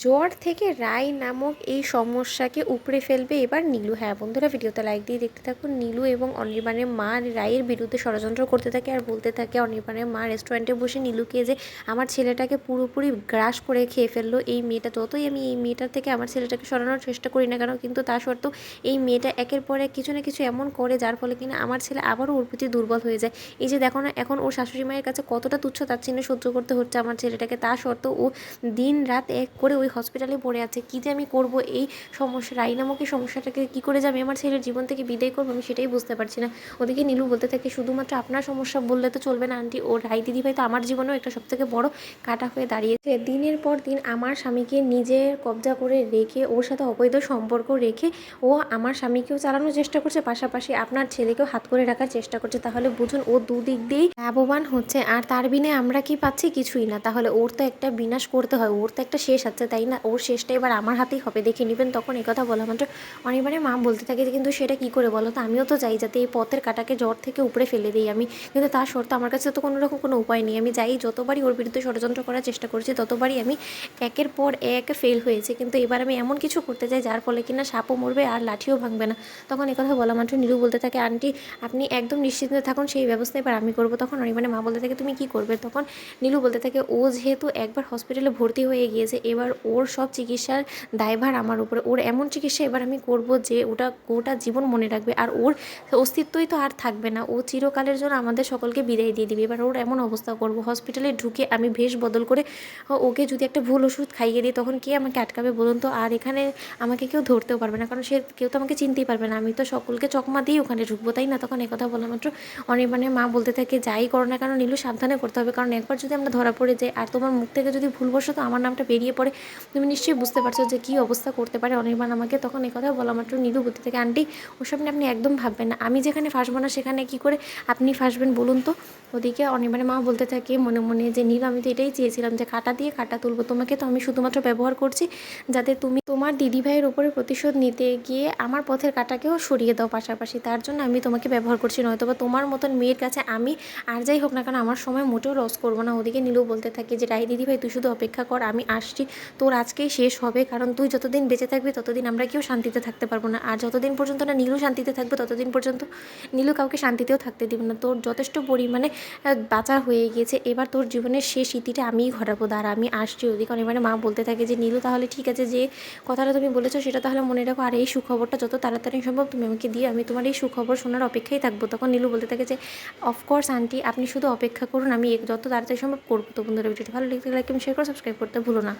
জ্বর থেকে রায় নামক এই সমস্যাকে উপড়ে ফেলবে এবার নীলু। হ্যাঁ বন্ধুরা, ভিডিওতে লাইক দিয়ে দেখতে থাকুন। নীলু এবং অনির্বাণের মা রায়ের বিরুদ্ধে ষড়যন্ত্র করতে থাকে আর বলতে থাকে অনির্বাণের মা রেস্টুরেন্টে বসে নীলুকে যে আমার ছেলেটাকে পুরোপুরি গ্রাস করে খেয়ে ফেললো এই মেয়েটা। যতই আমি এই মেয়েটার থেকে আমার ছেলেটাকে সরানোর চেষ্টা করি না কেন, কিন্তু তা সত্ত্বেও এই মেয়েটা একের পর এক কিছু না কিছু এমন করে যার ফলে কিনা আমার ছেলে আবারও ওর প্রতি দুর্বল হয়ে যায়। এই যে দেখো না, এখন ওর শাশুড়ি মায়ের কাছে কতটা তুচ্ছ তাচ্ছিল্য সহ্য করতে হচ্ছে আমার ছেলেটাকে, তা সত্ত্বেও ও দিন রাত এক করে ওই হসপিটালে পড়ে আছে। কী যে আমি করব এই সমস্যা, রাই নামক এই সমস্যাটাকে কী করে যে আমি আমার ছেলের জীবন থেকে বিদায় করবো, আমি সেটাই বুঝতে পারছি না। ওদিকে নীলু বলতে থাকে শুধুমাত্র আপনার সমস্যা বললে তো চলবে না আন্টি, ও রাই দিদিভাই তো আমার জীবনেও একটা সবথেকে বড় কাঁটা হয়ে দাঁড়িয়েছে। দিনের পর দিন আমার স্বামীকে নিজের কবজা করে রেখে, ওর সাথে অবৈধ সম্পর্ক রেখে ও আমার স্বামীকেও চালানোর চেষ্টা করছে, পাশাপাশি আপনার ছেলেকেও হাত করে রাখার চেষ্টা করছে। তাহলে বুঝুন ও দুদিক দিয়েই লাভবান হচ্ছে, আর তার বিনে আমরা কি পাচ্ছি? কিছুই না। তাহলে ওর তো একটা বিনাশ করতে হয়, ওর তো একটা শেষ আছে, তাই না? ওর শেষটা এবার আমার হাতেই হবে, দেখে নেবেন। তখন কথা বলা মাত্র অনিবারে মা বলতে থাকে যে কিন্তু সেটা কী করে বলো তো, আমিও তো চাই যাতে এই পথের কাটাকে জ্বর থেকে উপরে ফেলে দিই আমি, কিন্তু তার শর্তে আমার কাছে তো কোনো রকম কোনো উপায় নেই। আমি যাই যতবারই ওর বিরুদ্ধে ষড়যন্ত্র করার চেষ্টা করছি ততবারই আমি একের পর এক ফেল হয়েছে, কিন্তু এবার আমি এমন কিছু করতে চাই যার ফলে কিনা সাপও মরবে আর লাঠিও ভাঙবে না। তখন কথা বলা মাত্র নীলু বলতে থাকে আন্টি আপনি একদম নিশ্চিন্তে থাকুন, সেই ব্যবস্থা এবার আমি করবো। তখন অনির্বাণের মা বলতে থাকে তুমি কী করবে? তখন নীলু বলতে থাকে ও যেহেতু একবার হসপিটালে ভর্তি হয়ে গিয়েছে, এবার ওর সব চিকিৎসার দায়ভার আমার উপরে। ওর এমন চিকিৎসা এবার আমি করব যে ওটা গোটা জীবন মনে রাখবে, আর ওর অস্তিত্বই তো আর থাকবে না, ও চিরকালের জন্য আমাদের সকলকে বিদায় দিয়ে দিবে। এবার ওর এমন অবস্থা করব, হসপিটালে ঢুকে আমি ভেষ বদল করে ওকে যদি একটা ভুল ওষুধ খাইয়ে দিই তখন কে আমাকে আটকাবে বলুন তো? আর এখানে আমাকে কেউ ধরতেও পারবে না, কারণ কেউ তো আমাকে চিনতেই পারবে না, আমি তো সকলকে চকমা দিয়ে ওখানে ঢুকবো, তাই না? তখন কথা বলা মাত্র অনির্বাণের মা বলতে থাকে যাই করো না কেন নীলু, সাবধানে করতে হবে, কারণ একবার যদি আমরা ধরা পড়ে যাই আর তোমার মুখ থেকে যদি ভুলবশত আমার নামটা বেরিয়ে পড়ে, তুমি নিশ্চয়ই বুঝতে পারছো যে কী অবস্থা করতে পারে অনির্বাণ আমাকে। তখন কথা বলা মাত্র নীলু বলতে থাকে আন্টি ওসব নিয়ে আপনি একদম ভাববেন না, আমি যেখানে ফাঁসবো না সেখানে কী করে আপনি ফাঁসবেন বলুন তো? ওদিকে অনির্বাণের মা বলতে থাকে মনে মনে যে নীলু আমি তো এটাই চেয়েছিলাম যে কাটা দিয়ে কাটা তুলবো, তোমাকে তো আমি শুধুমাত্র ব্যবহার করছি যাতে তুমি তোমার দিদিভাইয়ের উপরে প্রতিশোধ নিতে গিয়ে আমার পথের কাটাকেও সরিয়ে দাও পাশাপাশি, তার জন্য আমি তোমাকে ব্যবহার করছি, নয়তো বা তোমার মতন মেয়ের কাছে আমি আর যাই হোক না কেন আমার সময় মোটেও লস করবো না। ওদিকে নীলু বলতে থাকে যে রাই দিদিভাই তুই শুধু অপেক্ষা কর, আমি আসছি, তোর আজকেই শেষ হবে, কারণ তুই যতদিন বেঁচে থাকবি ততদিন আমরা কেউ শান্তিতে থাকতে পারবো না, আর যতদিন পর্যন্ত না নীলু শান্তিতে থাকবে ততদিন পর্যন্ত নীলু কাউকে শান্তিতেও থাকতে দিবে না। তোর যথেষ্ট পরিমাণে বাঁচা হয়ে গিয়েছে, এবার তোর জীবনের শেষ ইতিটা আমিই ঘটাবো, আর আমি আসছি। ওদিকে অনিবারে মা বলতে থাকে যে নীলু তাহলে ঠিক আছে, যে কথাটা তুমি বলেছো সেটা তাহলে মনে রাখো, আর এই সুখবরটা যত তাড়াতাড়ি সম্ভব তুমি আমাকে দিয়ে আমি তোমার এই সুখবর শোনার অপেক্ষায় থাকবো। তখন নীলু বলতে থাকে যে অফকোর্স আন্টি আপনি শুধু অপেক্ষা করুন, আমি যত তাড়াতাড়ি সম্ভব করবো। তো বন্ধুরা ভিডিওটা ভালো লাগলে লাইক এবং শেয়ার করে সাবস্ক্রাইব করতে ভুলো না।